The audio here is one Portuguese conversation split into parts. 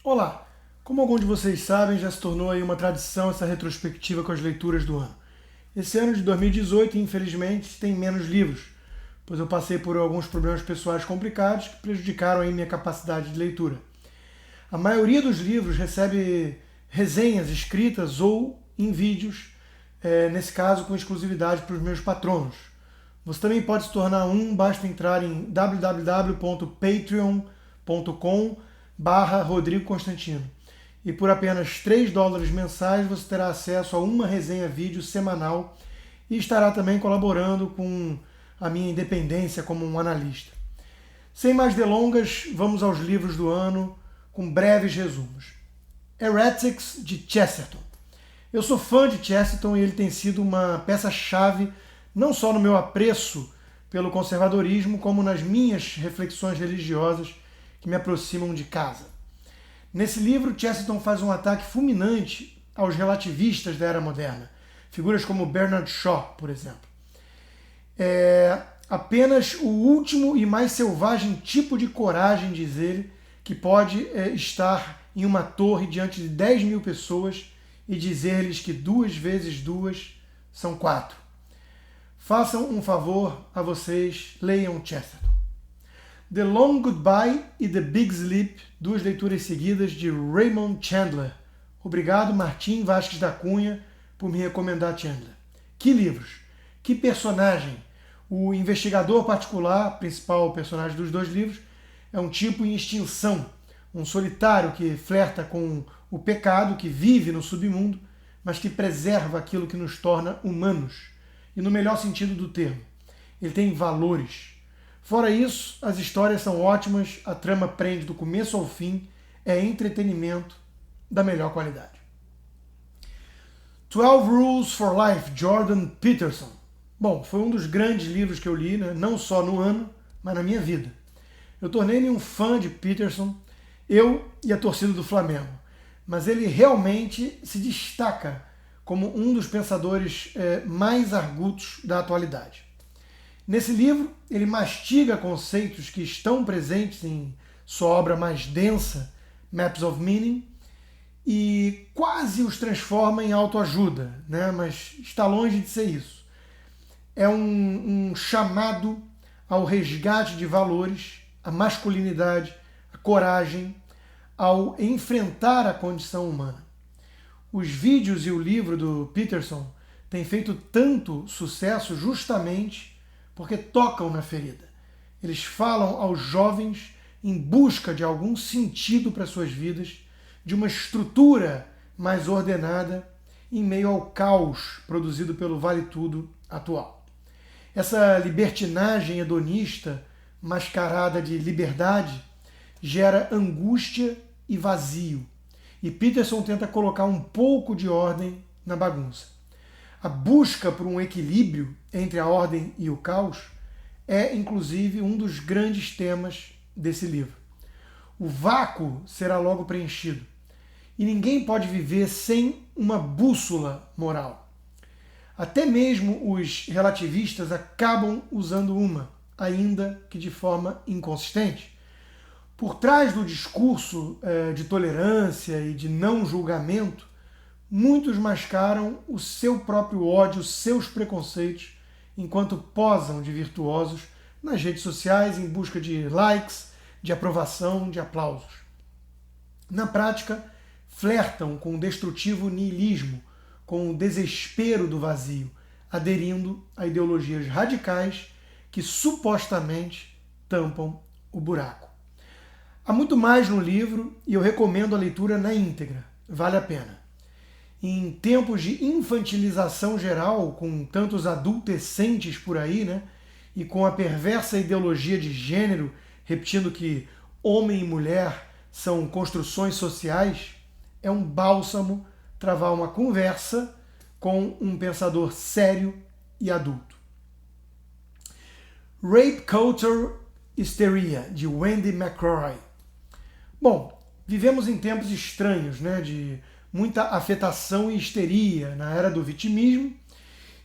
Olá! Como alguns de vocês sabem, já se tornou aí uma tradição essa retrospectiva com as leituras do ano. Esse ano de 2018, infelizmente, tem menos livros, pois eu passei por alguns problemas pessoais complicados que prejudicaram aí minha capacidade de leitura. A maioria dos livros recebe resenhas escritas ou em vídeos, nesse caso com exclusividade para os meus patronos. Você também pode se tornar um, basta entrar em www.patreon.com/Rodrigo Constantino. E por apenas $3 mensais você terá acesso a uma resenha vídeo semanal e estará também colaborando com a minha independência como um analista. Sem mais delongas, vamos aos livros do ano com breves resumos. Heretics, de Chesterton. Eu sou fã de Chesterton e ele tem sido uma peça-chave não só no meu apreço pelo conservadorismo, como nas minhas reflexões religiosas que me aproximam de casa. Nesse livro, Chesterton faz um ataque fulminante aos relativistas da era moderna, figuras como Bernard Shaw, por exemplo. É apenas o último e mais selvagem tipo de coragem, diz ele, que pode estar em uma torre diante de 10 mil pessoas e dizer-lhes que 2 vezes 2 são 4. Façam um favor a vocês, leiam Chesterton. The Long Goodbye e The Big Sleep, 2 leituras seguidas de Raymond Chandler. Obrigado, Martim Vasques da Cunha, por me recomendar Chandler. Que livros, que personagem! O investigador particular, principal personagem dos 2 livros, é um tipo em extinção, um solitário que flerta com o pecado, que vive no submundo, mas que preserva aquilo que nos torna humanos, e no melhor sentido do termo. Ele tem valores. Fora isso, as histórias são ótimas, a trama prende do começo ao fim, é entretenimento da melhor qualidade. 12 Rules for Life, Jordan Peterson. Bom, foi um dos grandes livros que eu li, né? Não só no ano, mas na minha vida. Eu tornei-me um fã de Peterson, eu e a torcida do Flamengo. Mas ele realmente se destaca como um dos pensadores mais argutos da atualidade. Nesse livro, ele mastiga conceitos que estão presentes em sua obra mais densa, Maps of Meaning, e quase os transforma em autoajuda, né? Mas está longe de ser isso. É um chamado ao resgate de valores, a masculinidade, a coragem, ao enfrentar a condição humana. Os vídeos e o livro do Peterson têm feito tanto sucesso justamente porque tocam na ferida. Eles falam aos jovens em busca de algum sentido para suas vidas, de uma estrutura mais ordenada em meio ao caos produzido pelo Vale Tudo atual. Essa libertinagem hedonista, mascarada de liberdade, gera angústia e vazio. E Peterson tenta colocar um pouco de ordem na bagunça. A busca por um equilíbrio entre a ordem e o caos é, inclusive, um dos grandes temas desse livro. O vácuo será logo preenchido. E ninguém pode viver sem uma bússola moral. Até mesmo os relativistas acabam usando uma, ainda que de forma inconsistente. Por trás do discurso de tolerância e de não julgamento, muitos mascaram o seu próprio ódio, seus preconceitos, enquanto posam de virtuosos nas redes sociais em busca de likes, de aprovação, de aplausos. Na prática, flertam com o destrutivo niilismo, com o desespero do vazio, aderindo a ideologias radicais que supostamente tampam o buraco. Há muito mais no livro e eu recomendo a leitura na íntegra, vale a pena. Em tempos de infantilização geral, com tantos adultescentes por aí, né, e com a perversa ideologia de gênero, repetindo que homem e mulher são construções sociais, é um bálsamo travar uma conversa com um pensador sério e adulto. Rape Culture Hysteria, de Wendy McCrory. Bom, vivemos em tempos estranhos, né, de muita afetação e histeria na era do vitimismo,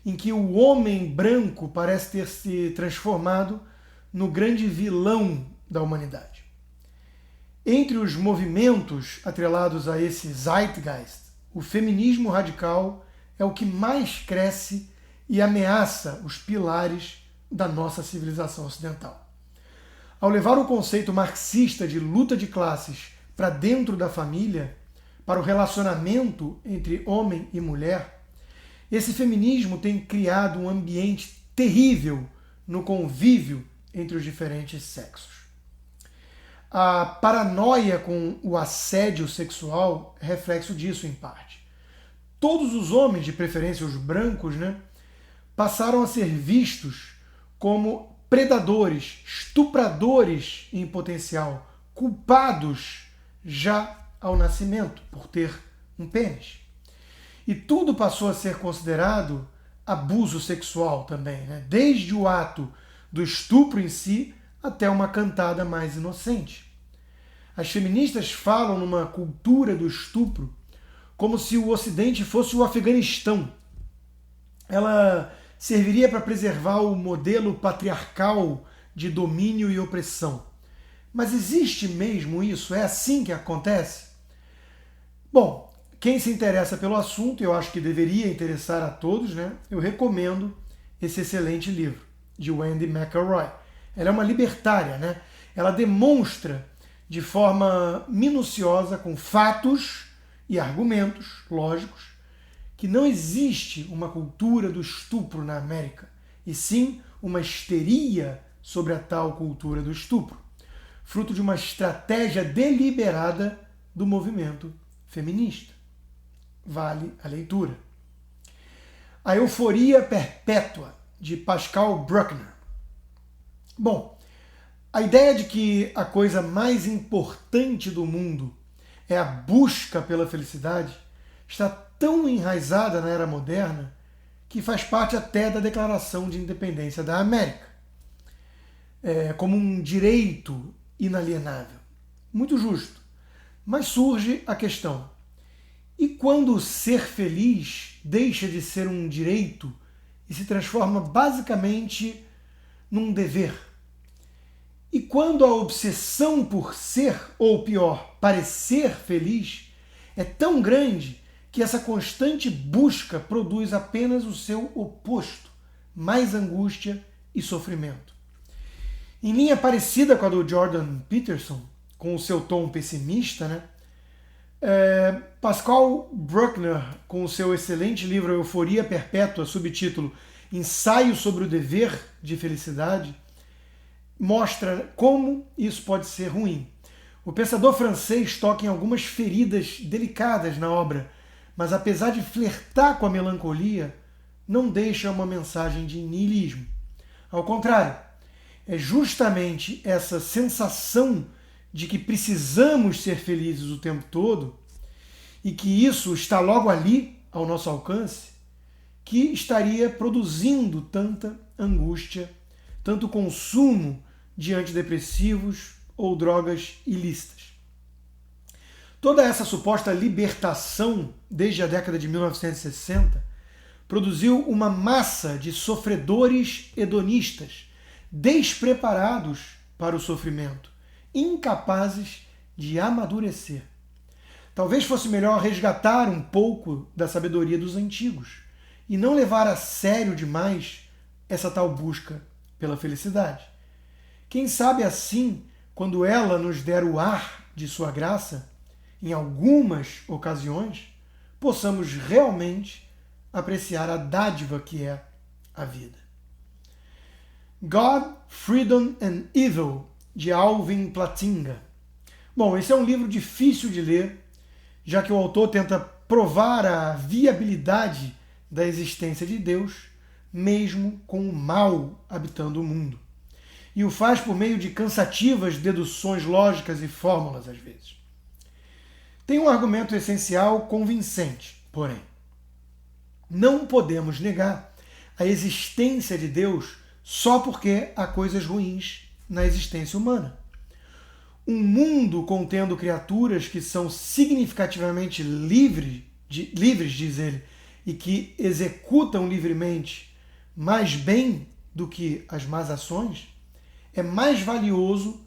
em que o homem branco parece ter se transformado no grande vilão da humanidade. Entre os movimentos atrelados a esse zeitgeist, o feminismo radical é o que mais cresce e ameaça os pilares da nossa civilização ocidental. Ao levar o conceito marxista de luta de classes para dentro da família, para o relacionamento entre homem e mulher, esse feminismo tem criado um ambiente terrível no convívio entre os diferentes sexos. A paranoia com o assédio sexual é reflexo disso, em parte. Todos os homens, de preferência os brancos, passaram a ser vistos como predadores, estupradores em potencial, culpados já ao nascimento por ter um pênis. E tudo passou a ser considerado abuso sexual também, desde o ato do estupro em si até uma cantada mais inocente. As feministas falam numa cultura do estupro como se o Ocidente fosse o Afeganistão. Ela serviria para preservar o modelo patriarcal de domínio e opressão. Mas existe mesmo isso? É assim que acontece? Bom, quem se interessa pelo assunto, eu acho que deveria interessar a todos, eu recomendo esse excelente livro, de Wendy McElroy. Ela é uma libertária, Ela demonstra de forma minuciosa, com fatos e argumentos lógicos, que não existe uma cultura do estupro na América, e sim uma histeria sobre a tal cultura do estupro, fruto de uma estratégia deliberada do movimento feminista. Vale a leitura. A Euforia Perpétua, de Pascal Bruckner. Bom, a ideia de que a coisa mais importante do mundo é a busca pela felicidade está tão enraizada na era moderna que faz parte até da Declaração de Independência da América, como um direito inalienável. Muito justo. Mas surge a questão: e quando ser feliz deixa de ser um direito e se transforma basicamente num dever? E quando a obsessão por ser, ou pior, parecer feliz, é tão grande que essa constante busca produz apenas o seu oposto, mais angústia e sofrimento. Em linha parecida com a do Jordan Peterson, com o seu tom pessimista, Pascal Bruckner, com o seu excelente livro Euforia Perpétua, subtítulo Ensaio sobre o Dever de Felicidade, mostra como isso pode ser ruim. O pensador francês toca em algumas feridas delicadas na obra, mas apesar de flertar com a melancolia, não deixa uma mensagem de niilismo. Ao contrário, é justamente essa sensação de que precisamos ser felizes o tempo todo e que isso está logo ali, ao nosso alcance, que estaria produzindo tanta angústia, tanto consumo de antidepressivos ou drogas ilícitas. Toda essa suposta libertação, desde a década de 1960, produziu uma massa de sofredores hedonistas, despreparados para o sofrimento, incapazes de amadurecer. Talvez fosse melhor resgatar um pouco da sabedoria dos antigos e não levar a sério demais essa tal busca pela felicidade. Quem sabe assim, quando ela nos der o ar de sua graça, em algumas ocasiões, possamos realmente apreciar a dádiva que é a vida. God, Freedom and Evil, de Alvin Plantinga. Bom, esse é um livro difícil de ler, já que o autor tenta provar a viabilidade da existência de Deus, mesmo com o mal habitando o mundo. E o faz por meio de cansativas deduções lógicas e fórmulas, às vezes. Tem um argumento essencial convincente, porém. Não podemos negar a existência de Deus só porque há coisas ruins na existência humana. Um mundo contendo criaturas que são significativamente livres, diz ele, e que executam livremente mais bem do que as más ações, é mais valioso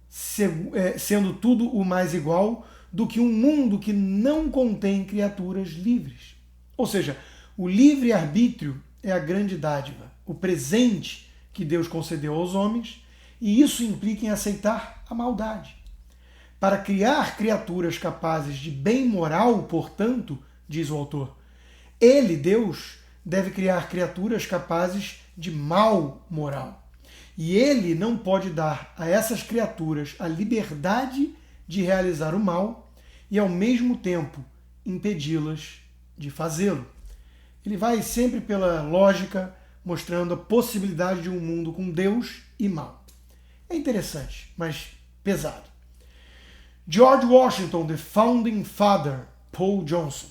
sendo tudo o mais igual, do que um mundo que não contém criaturas livres. Ou seja, o livre-arbítrio é a grande dádiva, o presente que Deus concedeu aos homens, e isso implica em aceitar a maldade. Para criar criaturas capazes de bem moral, portanto, diz o autor, ele, Deus, deve criar criaturas capazes de mal moral. E ele não pode dar a essas criaturas a liberdade de realizar o mal e, ao mesmo tempo, impedi-las de fazê-lo. Ele vai sempre pela lógica, mostrando a possibilidade de um mundo com Deus e mal. É interessante, mas pesado. George Washington, the Founding Father, Paul Johnson.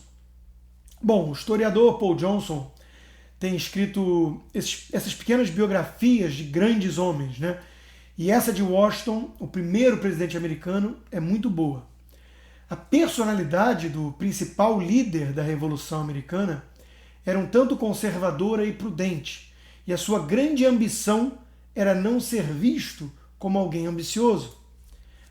Bom, o historiador Paul Johnson tem escrito essas pequenas biografias de grandes homens, né? E essa de Washington, o primeiro presidente americano, é muito boa. A personalidade do principal líder da Revolução Americana era um tanto conservadora e prudente, e a sua grande ambição era não ser visto como alguém ambicioso.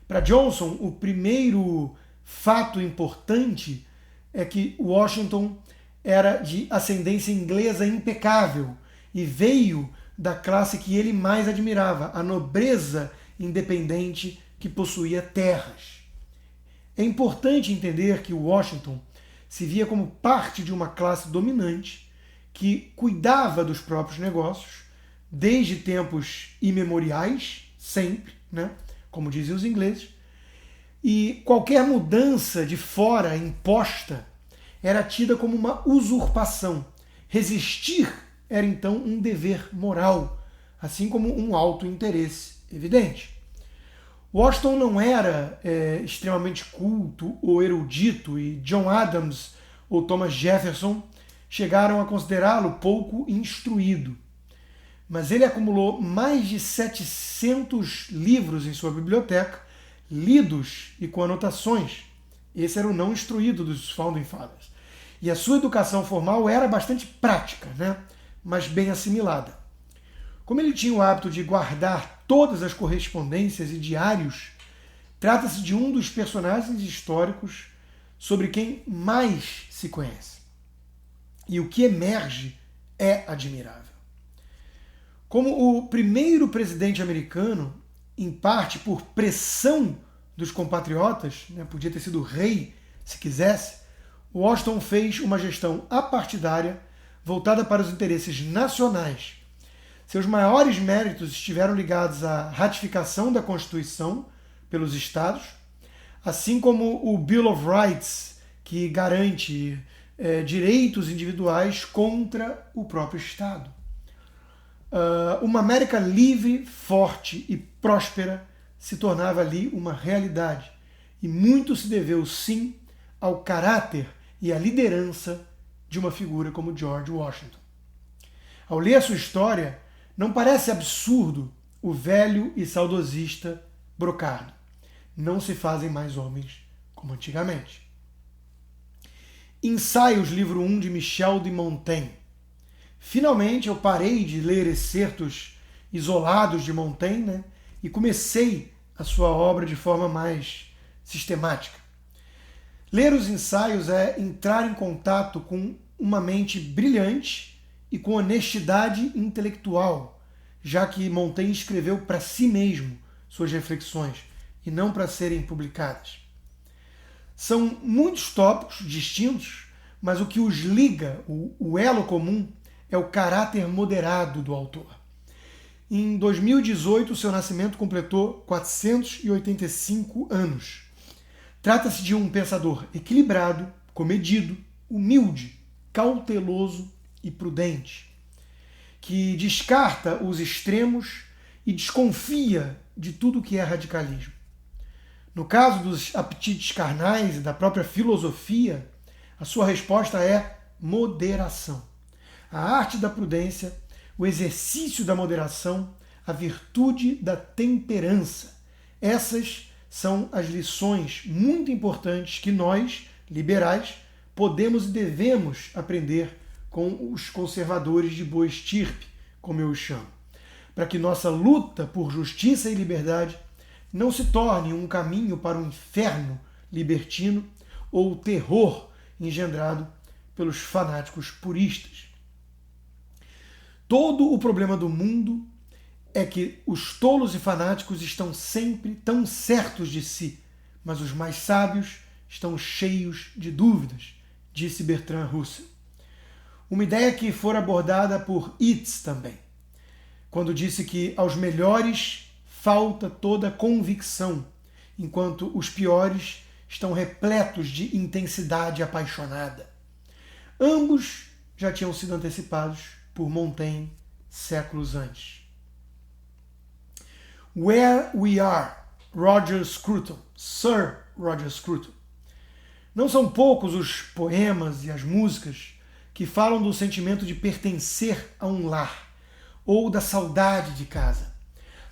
Para Johnson, o primeiro fato importante é que Washington era de ascendência inglesa impecável e veio da classe que ele mais admirava, a nobreza independente que possuía terras. É importante entender que Washington se via como parte de uma classe dominante que cuidava dos próprios negócios desde tempos imemoriais, sempre, né? Como dizem os ingleses, e qualquer mudança de fora imposta era tida como uma usurpação. Resistir era então um dever moral, assim como um alto interesse evidente. Washington não era extremamente culto ou erudito, e John Adams ou Thomas Jefferson chegaram a considerá-lo pouco instruído. Mas ele acumulou mais de 700 livros em sua biblioteca, lidos e com anotações. Esse era o não instruído dos Founding Fathers. E a sua educação formal era bastante prática, né? Mas bem assimilada. Como ele tinha o hábito de guardar todas as correspondências e diários, trata-se de um dos personagens históricos sobre quem mais se conhece. E o que emerge é admirável. Como o primeiro presidente americano, em parte por pressão dos compatriotas, né, podia ter sido rei se quisesse, Washington fez uma gestão apartidária voltada para os interesses nacionais. Seus maiores méritos estiveram ligados à ratificação da Constituição pelos Estados, assim como o Bill of Rights, que garante direitos individuais contra o próprio Estado. Uma América livre, forte e próspera se tornava ali uma realidade. E muito se deveu, sim, ao caráter e à liderança de uma figura como George Washington. Ao ler a sua história, não parece absurdo o velho e saudosista Brocardo. Não se fazem mais homens como antigamente. Ensaios, livro 1 de Michel de Montaigne. Finalmente eu parei de ler excertos isolados de Montaigne, né, e comecei a sua obra de forma mais sistemática. Ler os ensaios é entrar em contato com uma mente brilhante e com honestidade intelectual, já que Montaigne escreveu para si mesmo suas reflexões e não para serem publicadas. São muitos tópicos distintos, mas o que os liga, o elo comum, é o caráter moderado do autor. Em 2018, seu nascimento completou 485 anos. Trata-se de um pensador equilibrado, comedido, humilde, cauteloso e prudente, que descarta os extremos e desconfia de tudo que é radicalismo. No caso dos apetites carnais e da própria filosofia, a sua resposta é moderação. A arte da prudência, o exercício da moderação, a virtude da temperança. Essas são as lições muito importantes que nós, liberais, podemos e devemos aprender com os conservadores de boa estirpe, como eu os chamo, para que nossa luta por justiça e liberdade não se torne um caminho para um inferno libertino ou o terror engendrado pelos fanáticos puristas. Todo o problema do mundo é que os tolos e fanáticos estão sempre tão certos de si, mas os mais sábios estão cheios de dúvidas, disse Bertrand Russell. Uma ideia que fora abordada por Yeats também, quando disse que aos melhores falta toda convicção, enquanto os piores estão repletos de intensidade apaixonada. Ambos já tinham sido antecipados por Montaigne séculos antes. Where We Are, Roger Scruton, Sir Roger Scruton. Não são poucos os poemas e as músicas que falam do sentimento de pertencer a um lar ou da saudade de casa.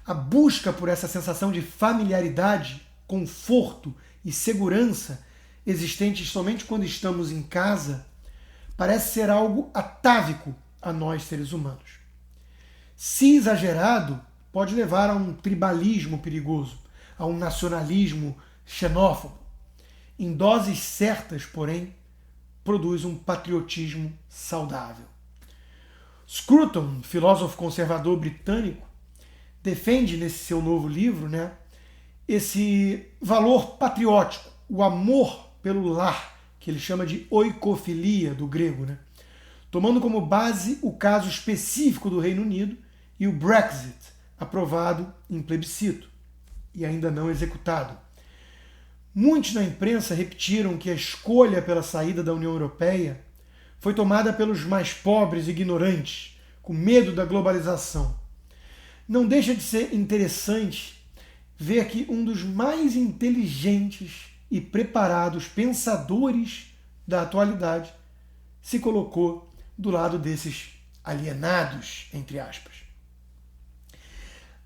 A busca por essa sensação de familiaridade, conforto e segurança existentes somente quando estamos em casa parece ser algo atávico a nós seres humanos. Se exagerado, pode levar a um tribalismo perigoso, a um nacionalismo xenófobo. Em doses certas, porém, produz um patriotismo saudável. Scruton, filósofo conservador britânico, defende nesse seu novo livro, esse valor patriótico, o amor pelo lar, que ele chama de oikofilia, do grego, tomando como base o caso específico do Reino Unido e o Brexit, aprovado em plebiscito e ainda não executado. Muitos na imprensa repetiram que a escolha pela saída da União Europeia foi tomada pelos mais pobres e ignorantes, com medo da globalização. Não deixa de ser interessante ver que um dos mais inteligentes e preparados pensadores da atualidade se colocou do lado desses alienados, entre aspas.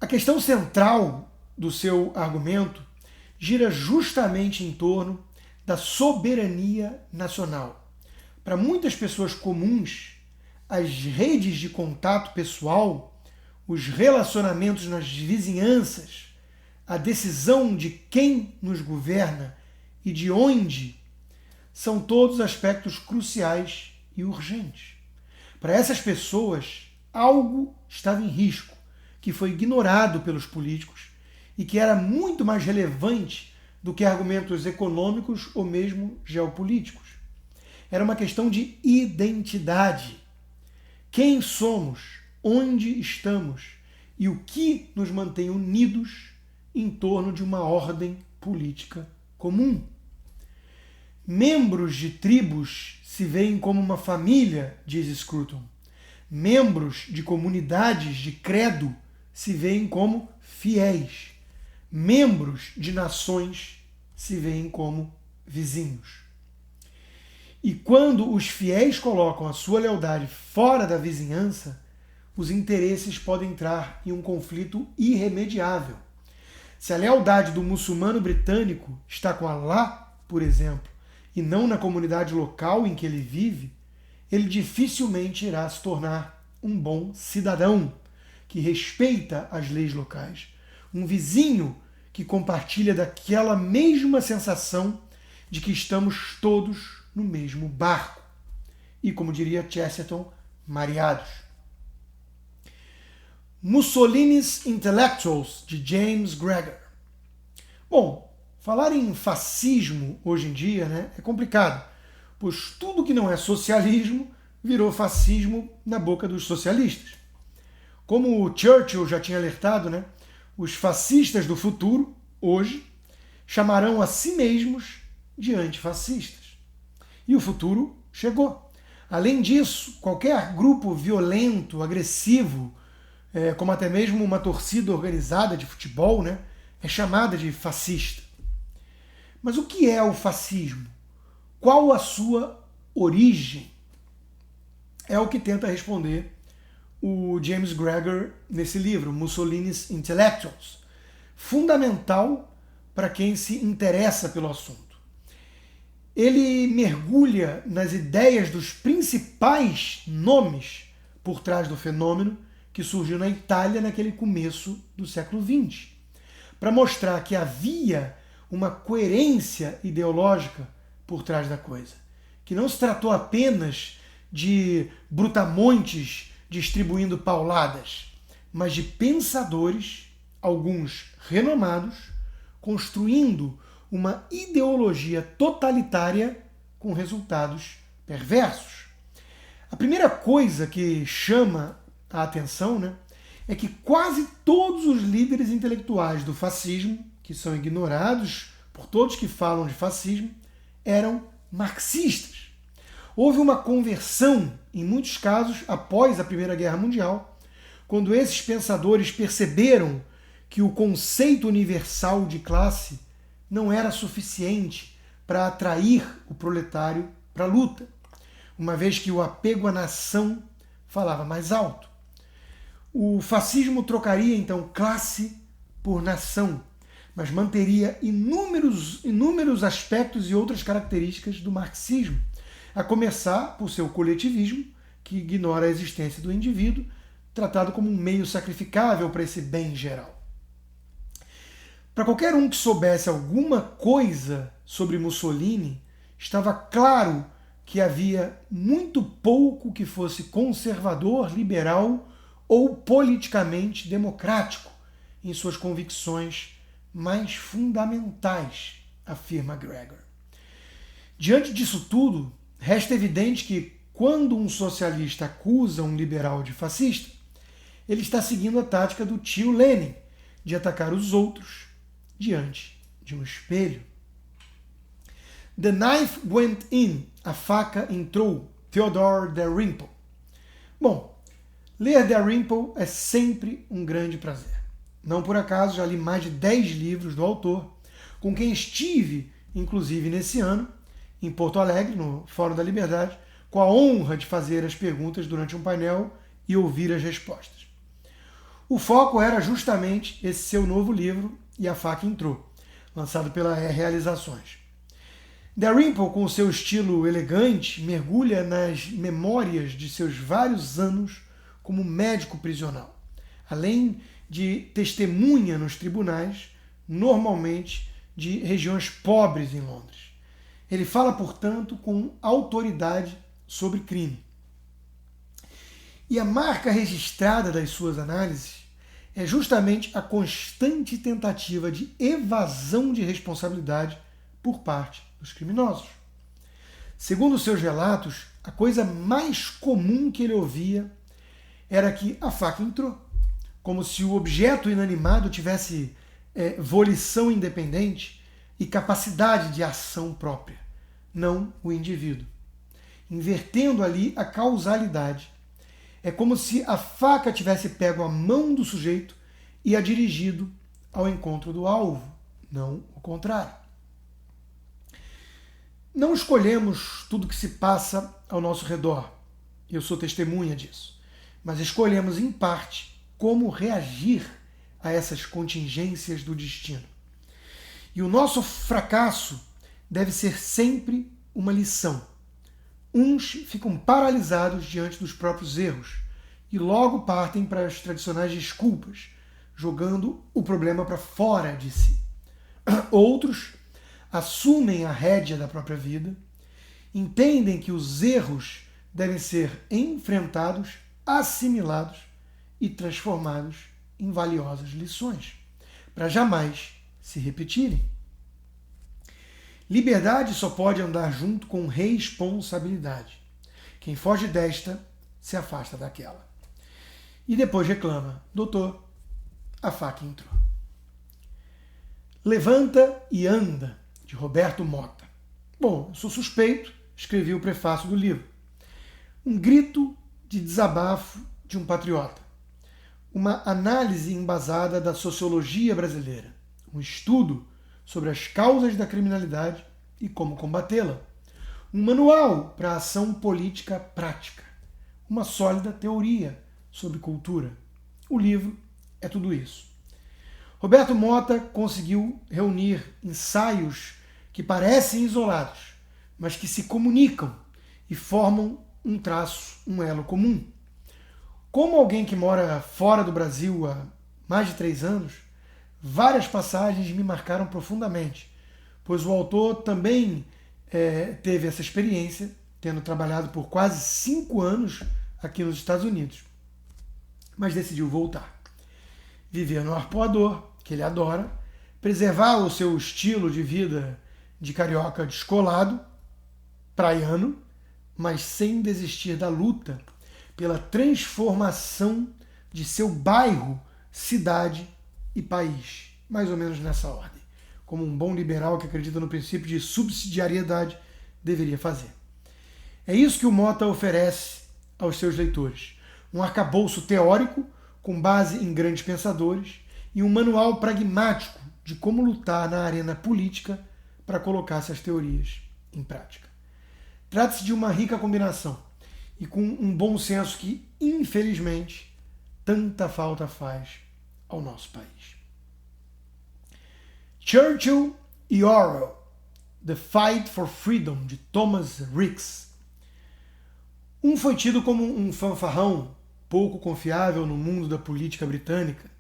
A questão central do seu argumento gira justamente em torno da soberania nacional. Para muitas pessoas comuns, as redes de contato pessoal, os relacionamentos nas vizinhanças, a decisão de quem nos governa e de onde, são todos aspectos cruciais e urgentes. Para essas pessoas, algo estava em risco, que foi ignorado pelos políticos e que era muito mais relevante do que argumentos econômicos ou mesmo geopolíticos. Era uma questão de identidade. Quem somos, onde estamos e o que nos mantém unidos em torno de uma ordem política comum. Membros de tribos se veem como uma família, diz Scruton. Membros de comunidades de credo se veem como fiéis. Membros de nações se veem como vizinhos. E quando os fiéis colocam a sua lealdade fora da vizinhança, os interesses podem entrar em um conflito irremediável. Se a lealdade do muçulmano britânico está com Allah, por exemplo, e não na comunidade local em que ele vive, ele dificilmente irá se tornar um bom cidadão que respeita as leis locais, um vizinho que compartilha daquela mesma sensação de que estamos todos no mesmo barco. E, como diria Chesterton, mareados. Mussolini's Intellectuals, de James Gregor. Bom, falar em fascismo hoje em dia é complicado, pois tudo que não é socialismo virou fascismo na boca dos socialistas. Como o Churchill já tinha alertado, os fascistas do futuro, hoje, chamarão a si mesmos de antifascistas. E o futuro chegou. Além disso, qualquer grupo violento, agressivo, como até mesmo uma torcida organizada de futebol, é chamada de fascista. Mas o que é o fascismo? Qual a sua origem? É o que tenta responder o James Gregor nesse livro, Mussolini's Intellectuals. Fundamental para quem se interessa pelo assunto. Ele mergulha nas ideias dos principais nomes por trás do fenômeno que surgiu na Itália naquele começo do século XX. para mostrar que havia uma coerência ideológica por trás da coisa, que não se tratou apenas de brutamontes distribuindo pauladas, mas de pensadores, alguns renomados, construindo uma ideologia totalitária com resultados perversos. A primeira coisa que chama a atenção, né, é que quase todos os líderes intelectuais do fascismo, que são ignorados por todos que falam de fascismo, eram marxistas. Houve uma conversão, em muitos casos, após a Primeira Guerra Mundial, quando esses pensadores perceberam que o conceito universal de classe não era suficiente para atrair o proletário para a luta, uma vez que o apego à nação falava mais alto. O fascismo trocaria então classe por nação, mas manteria inúmeros aspectos e outras características do marxismo, a começar por seu coletivismo, que ignora a existência do indivíduo, tratado como um meio sacrificável para esse bem geral. Para qualquer um que soubesse alguma coisa sobre Mussolini, estava claro que havia muito pouco que fosse conservador, liberal ou politicamente democrático em suas convicções mais fundamentais, afirma Gregor. Diante disso tudo, resta evidente que quando um socialista acusa um liberal de fascista, ele está seguindo a tática do tio Lenin, de atacar os outros diante de um espelho. The knife went in, a faca entrou, Theodore Dalrymple. Bom, ler Dalrymple é sempre um grande prazer. Não por acaso já li mais de 10 livros do autor, com quem estive, inclusive nesse ano, em Porto Alegre, no Fórum da Liberdade, com a honra de fazer as perguntas durante um painel e ouvir as respostas. O foco era justamente esse seu novo livro, E a Faca Entrou, lançado pela Realizações. Dalrymple, com o seu estilo elegante, mergulha nas memórias de seus vários anos como médico prisional, além de testemunha nos tribunais, normalmente de regiões pobres em Londres. Ele fala, portanto, com autoridade sobre crime. E a marca registrada das suas análises é justamente a constante tentativa de evasão de responsabilidade por parte dos criminosos. Segundo seus relatos, a coisa mais comum que ele ouvia era que a faca entrou, como se o objeto inanimado tivesse volição independente e capacidade de ação própria, não o indivíduo. Invertendo ali a causalidade. É como se a faca tivesse pego a mão do sujeito e a dirigido ao encontro do alvo, não o contrário. Não escolhemos tudo que se passa ao nosso redor, eu sou testemunha disso, mas escolhemos, em parte, como reagir a essas contingências do destino. E o nosso fracasso deve ser sempre uma lição. Uns ficam paralisados diante dos próprios erros e logo partem para as tradicionais desculpas, jogando o problema para fora de si. Outros assumem a rédea da própria vida, entendem que os erros devem ser enfrentados, assimilados e transformados em valiosas lições, para jamais se repetirem. Liberdade só pode andar junto com responsabilidade. Quem foge desta se afasta daquela. E depois reclama: doutor, a faca entrou. Levanta e anda, de Roberto Motta. Bom, eu sou suspeito, escrevi o prefácio do livro. Um grito de desabafo de um patriota. Uma análise embasada da sociologia brasileira. Um estudo sobre as causas da criminalidade e como combatê-la. Um manual para a ação política prática. Uma sólida teoria sobre cultura. O livro é tudo isso. Roberto Motta conseguiu reunir ensaios que parecem isolados, mas que se comunicam e formam um traço, um elo comum. Como alguém que mora fora do Brasil há mais de 3 anos, várias passagens me marcaram profundamente, pois o autor também teve essa experiência, tendo trabalhado por quase 5 anos aqui nos Estados Unidos, mas decidiu voltar. Viver no arpoador, que ele adora, preservar o seu estilo de vida de carioca descolado, praiano, mas sem desistir da luta pela transformação de seu bairro, cidade e país. Mais ou menos nessa ordem. Como um bom liberal que acredita no princípio de subsidiariedade deveria fazer. É isso que o Motta oferece aos seus leitores. Um arcabouço teórico com base em grandes pensadores e um manual pragmático de como lutar na arena política para colocar essas teorias em prática. Trata-se de uma rica combinação e com um bom senso que, infelizmente, tanta falta faz ao nosso país. Churchill e Orwell, The Fight for Freedom, de Thomas Ricks. Um foi tido como um fanfarrão pouco confiável no mundo da política britânica,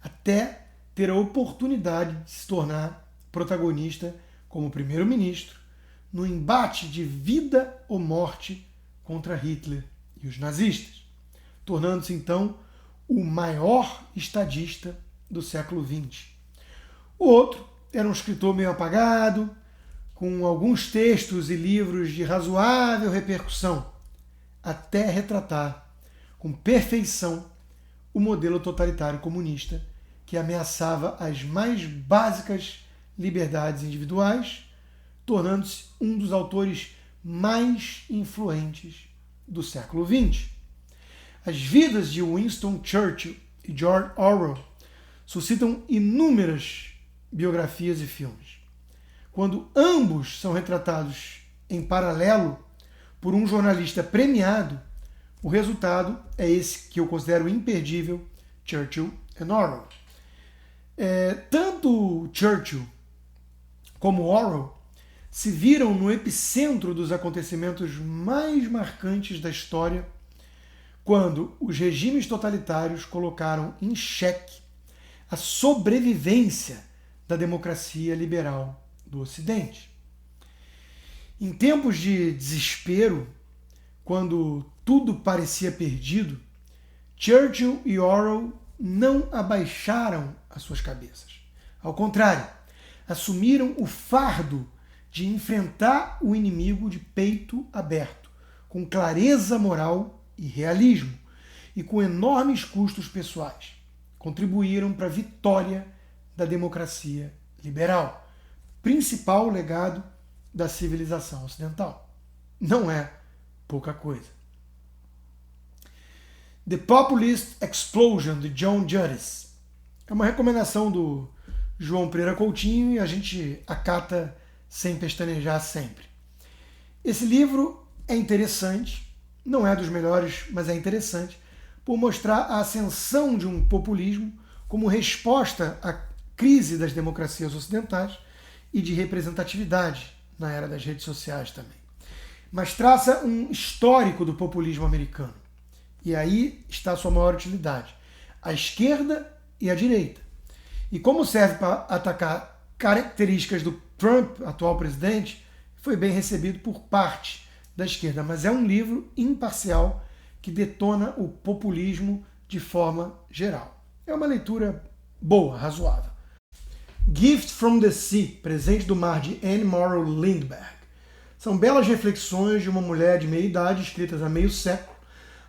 até ter a oportunidade de se tornar protagonista como primeiro-ministro no embate de vida ou morte contra Hitler e os nazistas, tornando-se então o maior estadista do século XX. O outro era um escritor meio apagado, com alguns textos e livros de razoável repercussão, até retratar com perfeição o modelo totalitário comunista que ameaçava as mais básicas liberdades individuais, tornando-se um dos autores mais influentes do século XX. As vidas de Winston Churchill e George Orwell suscitam inúmeras biografias e filmes. Quando ambos são retratados em paralelo por um jornalista premiado, o resultado é esse que eu considero imperdível, Churchill e Orwell. Tanto Churchill como Orwell se viram no epicentro dos acontecimentos mais marcantes da história, quando os regimes totalitários colocaram em xeque a sobrevivência da democracia liberal do Ocidente. Em tempos de desespero, quando tudo parecia perdido, Churchill e Orwell não abaixaram as suas cabeças. Ao contrário, assumiram o fardo de enfrentar o inimigo de peito aberto, com clareza moral e realismo, e com enormes custos pessoais. Contribuíram para a vitória da democracia liberal, principal legado da civilização ocidental. Não é pouca coisa. The Populist Explosion, de John Judis. É uma recomendação do João Pereira Coutinho e a gente acata sem pestanejar sempre. Esse livro é interessante, não é dos melhores, mas é interessante, por mostrar a ascensão de um populismo como resposta à crise das democracias ocidentais e de representatividade na era das redes sociais também. Mas traça um histórico do populismo americano. E aí está a sua maior utilidade. A esquerda e a direita. E como serve para atacar características do Trump, atual presidente, foi bem recebido por parte da esquerda. Mas é um livro imparcial que detona o populismo de forma geral. É uma leitura boa, razoável. Gift from the Sea, Presente do Mar, de Anne Morrow Lindbergh. São belas reflexões de uma mulher de meia idade, escritas há meio século.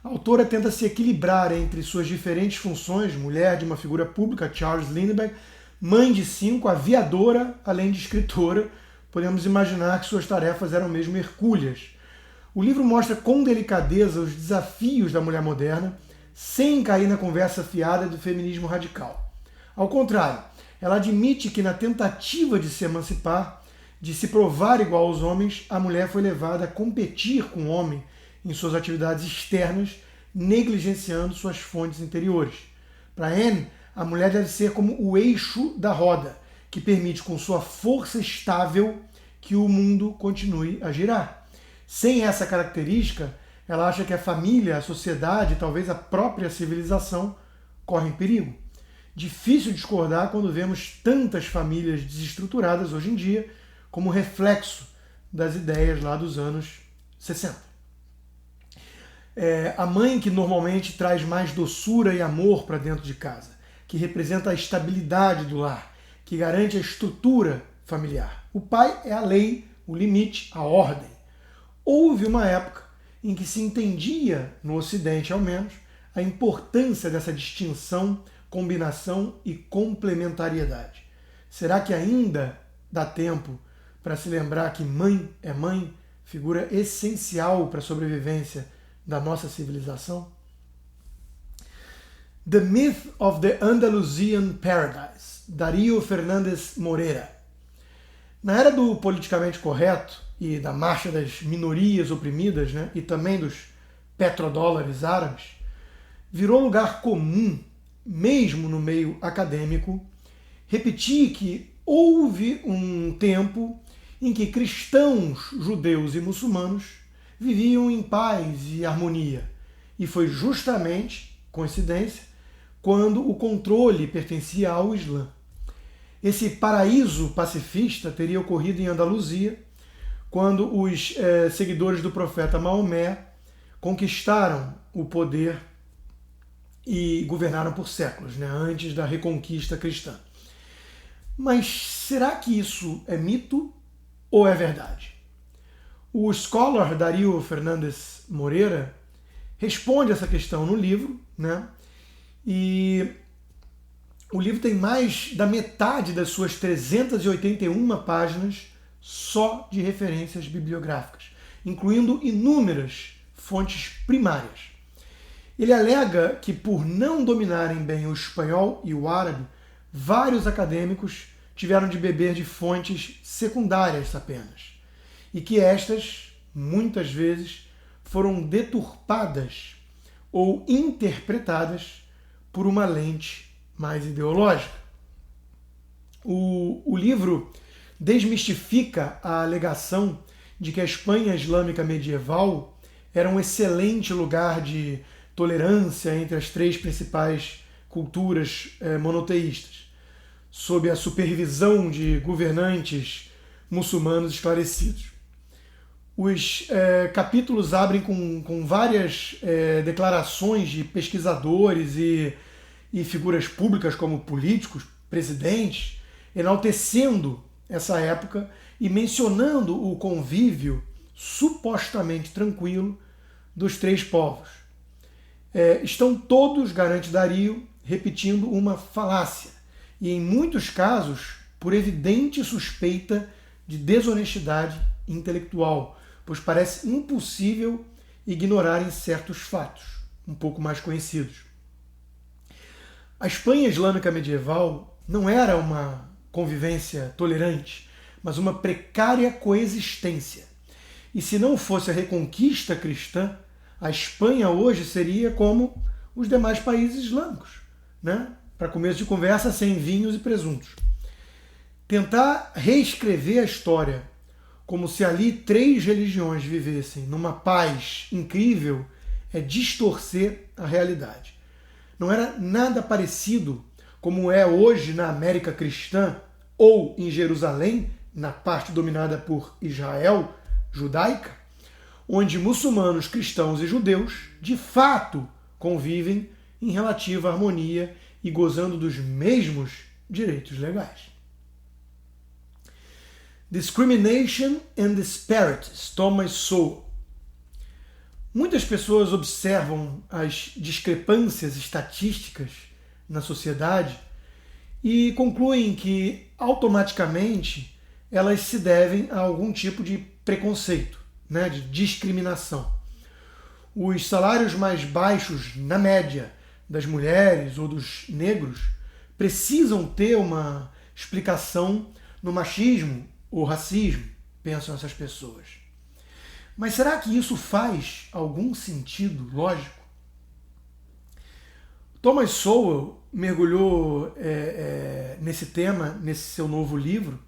A autora tenta se equilibrar entre suas diferentes funções, mulher de uma figura pública, Charles Lindbergh, mãe de 5, aviadora, além de escritora. Podemos imaginar que suas tarefas eram mesmo hercúleas. O livro mostra com delicadeza os desafios da mulher moderna, sem cair na conversa fiada do feminismo radical. Ao contrário, ela admite que na tentativa de se emancipar, de se provar igual aos homens, a mulher foi levada a competir com o homem em suas atividades externas, negligenciando suas fontes interiores. Para Anne, a mulher deve ser como o eixo da roda, que permite com sua força estável que o mundo continue a girar. Sem essa característica, ela acha que a família, a sociedade, talvez a própria civilização correm perigo. Difícil discordar quando vemos tantas famílias desestruturadas hoje em dia como reflexo das ideias lá dos anos 60. A mãe que normalmente traz mais doçura e amor para dentro de casa, que representa a estabilidade do lar, que garante a estrutura familiar. O pai é a lei, o limite, a ordem. Houve uma época em que se entendia, no Ocidente ao menos, a importância dessa distinção, combinação e complementariedade. Será que ainda dá tempo para se lembrar que mãe é mãe, figura essencial para a sobrevivência da nossa civilização? The Myth of the Andalusian Paradise, Darío Fernández Moreira. Na era do politicamente correto e da marcha das minorias oprimidas, né, e também dos petrodólares árabes, virou lugar comum, mesmo no meio acadêmico, repetir que houve um tempo em que cristãos, judeus e muçulmanos viviam em paz e harmonia. E foi justamente, coincidência, quando o controle pertencia ao Islã. Esse paraíso pacifista teria ocorrido em Andaluzia, quando os seguidores do profeta Maomé conquistaram o poder e governaram por séculos, né, antes da reconquista cristã. Mas será que isso é mito ou é verdade? O scholar Darío Fernández Moreira responde essa questão no livro, né? E o livro tem mais da metade das suas 381 páginas só de referências bibliográficas, incluindo inúmeras fontes primárias. Ele alega que, por não dominarem bem o espanhol e o árabe, vários acadêmicos tiveram de beber de fontes secundárias apenas, e que estas, muitas vezes, foram deturpadas ou interpretadas por uma lente mais ideológica. O livro desmistifica a alegação de que a Espanha islâmica medieval era um excelente lugar de tolerância entre as três principais culturas monoteístas, sob a supervisão de governantes muçulmanos esclarecidos. Os capítulos abrem com várias declarações de pesquisadores e figuras públicas como políticos, presidentes, enaltecendo essa época e mencionando o convívio supostamente tranquilo dos três povos. Estão todos, garante Darío, repetindo uma falácia, e em muitos casos por evidente suspeita de desonestidade intelectual, pois parece impossível ignorarem certos fatos um pouco mais conhecidos. A Espanha islâmica medieval não era uma convivência tolerante, mas uma precária coexistência. E se não fosse a reconquista cristã, a Espanha hoje seria como os demais países islâmicos, né? Para começo de conversa, sem vinhos e presuntos. Tentar reescrever a história como se ali três religiões vivessem numa paz incrível é distorcer a realidade. Não era nada parecido como é hoje na América cristã ou em Jerusalém, na parte dominada por Israel, judaica, onde muçulmanos, cristãos e judeus de fato convivem em relativa harmonia e gozando dos mesmos direitos legais. Discrimination and Disparities, Thomas Sowell. Muitas pessoas observam as discrepâncias estatísticas na sociedade e concluem que automaticamente elas se devem a algum tipo de preconceito, né, de discriminação. Os salários mais baixos, na média, das mulheres ou dos negros precisam ter uma explicação no machismo ou racismo, pensam essas pessoas. Mas será que isso faz algum sentido lógico? Thomas Sowell mergulhou nesse tema, nesse seu novo livro,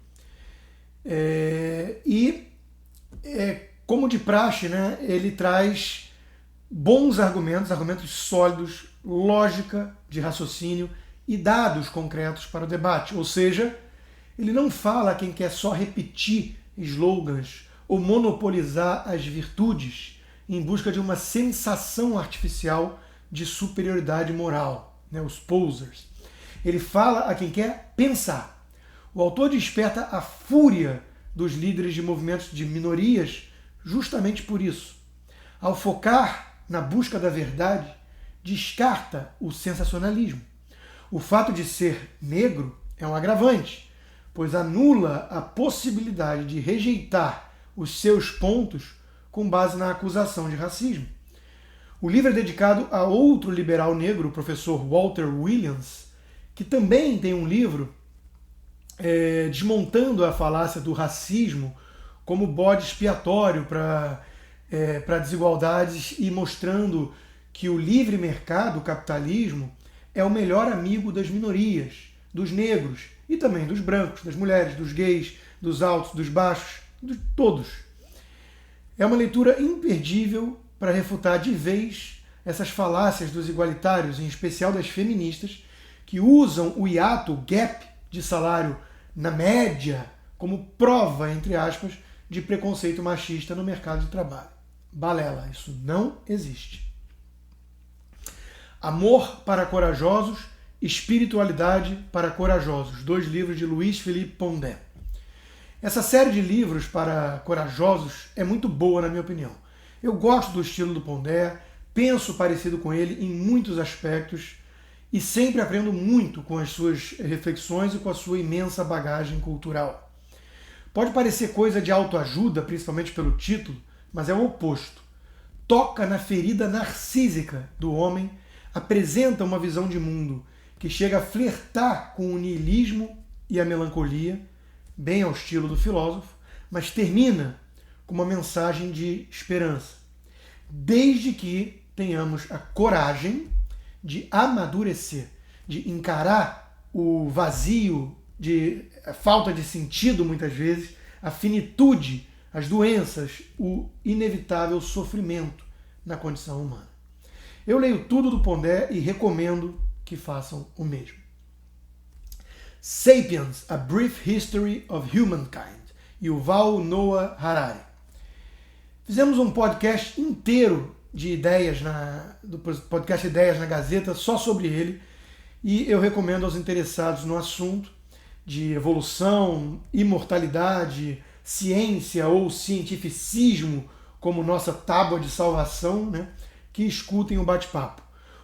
como de praxe, né, ele traz bons argumentos sólidos, lógica de raciocínio e dados concretos para o debate. Ou seja, ele não fala a quem quer só repetir slogans ou monopolizar as virtudes em busca de uma sensação artificial de superioridade moral, né, os posers. Ele fala a quem quer pensar. O autor desperta a fúria dos líderes de movimentos de minorias justamente por isso. Ao focar na busca da verdade, descarta o sensacionalismo. O fato de ser negro é um agravante, pois anula a possibilidade de rejeitar os seus pontos com base na acusação de racismo. O livro é dedicado a outro liberal negro, o professor Walter Williams, que também tem um livro desmontando a falácia do racismo como bode expiatório para desigualdades e mostrando que o livre mercado, o capitalismo, é o melhor amigo das minorias, dos negros e também dos brancos, das mulheres, dos gays, dos altos, dos baixos, de todos. É uma leitura imperdível para refutar de vez essas falácias dos igualitários, em especial das feministas, que usam o hiato, o gap de salário na média, como prova, entre aspas, de preconceito machista no mercado de trabalho. Balela, isso não existe. Amor para Corajosos, Espiritualidade para Corajosos, 2 livros de Luiz Felipe Pondé. Essa série de livros para corajosos é muito boa, na minha opinião. Eu gosto do estilo do Pondé, penso parecido com ele em muitos aspectos e sempre aprendo muito com as suas reflexões e com a sua imensa bagagem cultural. Pode parecer coisa de autoajuda, principalmente pelo título, mas é o oposto. Toca na ferida narcísica do homem, apresenta uma visão de mundo que chega a flertar com o niilismo e a melancolia, bem ao estilo do filósofo, mas termina com uma mensagem de esperança. Desde que tenhamos a coragem de amadurecer, de encarar o vazio, a falta de sentido muitas vezes, a finitude, as doenças, o inevitável sofrimento na condição humana. Eu leio tudo do Pondé e recomendo que façam o mesmo. Sapiens, A Brief History of Humankind, Yuval Noah Harari. Fizemos um podcast inteiro de ideias, do podcast Ideias na Gazeta, só sobre ele, e eu recomendo aos interessados no assunto de evolução, imortalidade, ciência ou cientificismo como nossa tábua de salvação, né, que escutem o bate-papo.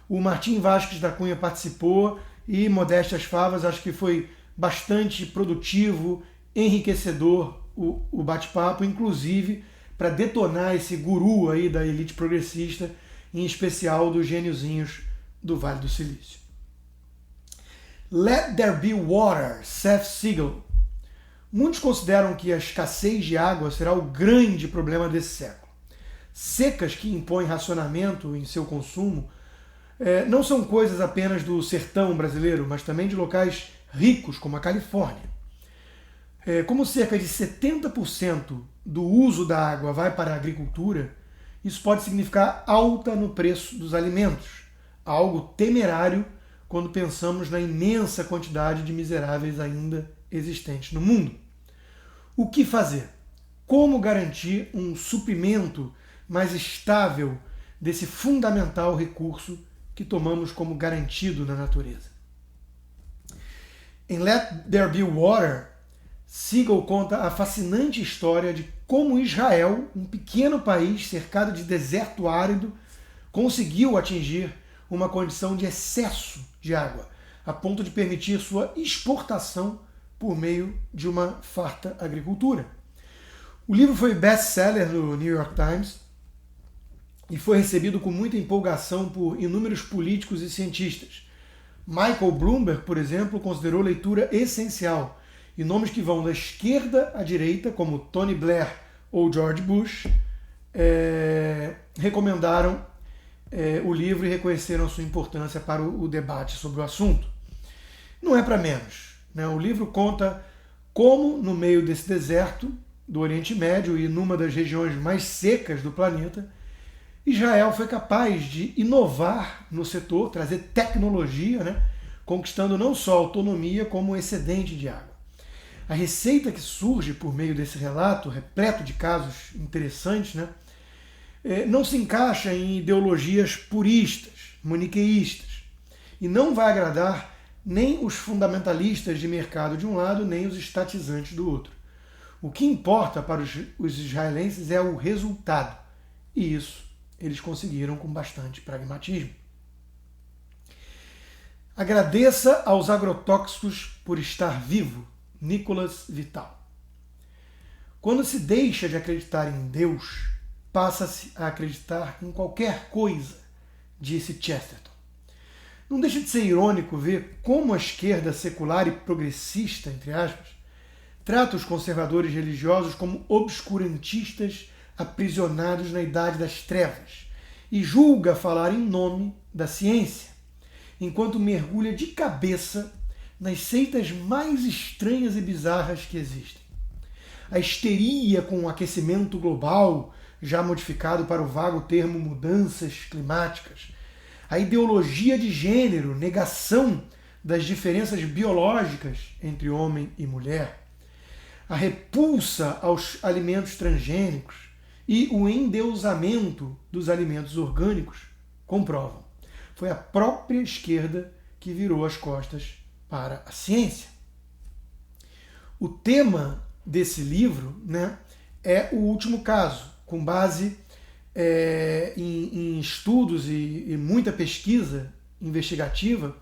O Martim Vasques da Cunha participou e, modéstias favas, acho que foi bastante produtivo, enriquecedor o bate-papo, inclusive para detonar esse guru aí da elite progressista, em especial dos gêniozinhos do Vale do Silício. Let There Be Water, Seth Siegel. Muitos consideram que a escassez de água será o grande problema desse século. Secas que impõem racionamento em seu consumo não são coisas apenas do sertão brasileiro, mas também de locais ricos, como a Califórnia. Como cerca de 70% do uso da água vai para a agricultura, isso pode significar alta no preço dos alimentos, algo temerário quando pensamos na imensa quantidade de miseráveis ainda existentes no mundo. O que fazer? Como garantir um suprimento mais estável desse fundamental recurso que tomamos como garantido na natureza? Em Let There Be Water, Siegel conta a fascinante história de como Israel, um pequeno país cercado de deserto árido, conseguiu atingir uma condição de excesso de água, a ponto de permitir sua exportação por meio de uma farta agricultura. O livro foi best-seller no New York Times e foi recebido com muita empolgação por inúmeros políticos e cientistas. Michael Bloomberg, por exemplo, considerou leitura essencial, e nomes que vão da esquerda à direita, como Tony Blair ou George Bush, recomendaram o livro e reconheceram a sua importância para o debate sobre o assunto. Não é para menos, né? O livro conta como, no meio desse deserto do Oriente Médio e numa das regiões mais secas do planeta, Israel foi capaz de inovar no setor, trazer tecnologia, né, conquistando não só autonomia, como excedente de água. A receita que surge por meio desse relato, repleto de casos interessantes, né, não se encaixa em ideologias puristas, maniqueístas, e não vai agradar nem os fundamentalistas de mercado de um lado, nem os estatizantes do outro. O que importa para os israelenses é o resultado, e isso eles conseguiram com bastante pragmatismo. Agradeça aos agrotóxicos por estar vivo. Nicolas Vital. Quando se deixa de acreditar em Deus, passa-se a acreditar em qualquer coisa, disse Chesterton. Não deixa de ser irônico ver como a esquerda secular e progressista, entre aspas, trata os conservadores religiosos como obscurantistas aprisionados na idade das trevas e julga falar em nome da ciência, enquanto mergulha de cabeça nas seitas mais estranhas e bizarras que existem. A histeria com o aquecimento global, já modificado para o vago termo mudanças climáticas, a ideologia de gênero, negação das diferenças biológicas entre homem e mulher, a repulsa aos alimentos transgênicos e o endeusamento dos alimentos orgânicos comprovam. Foi a própria esquerda que virou as costas para a ciência. O tema desse livro, né, é o último caso, com base em estudos e muita pesquisa investigativa,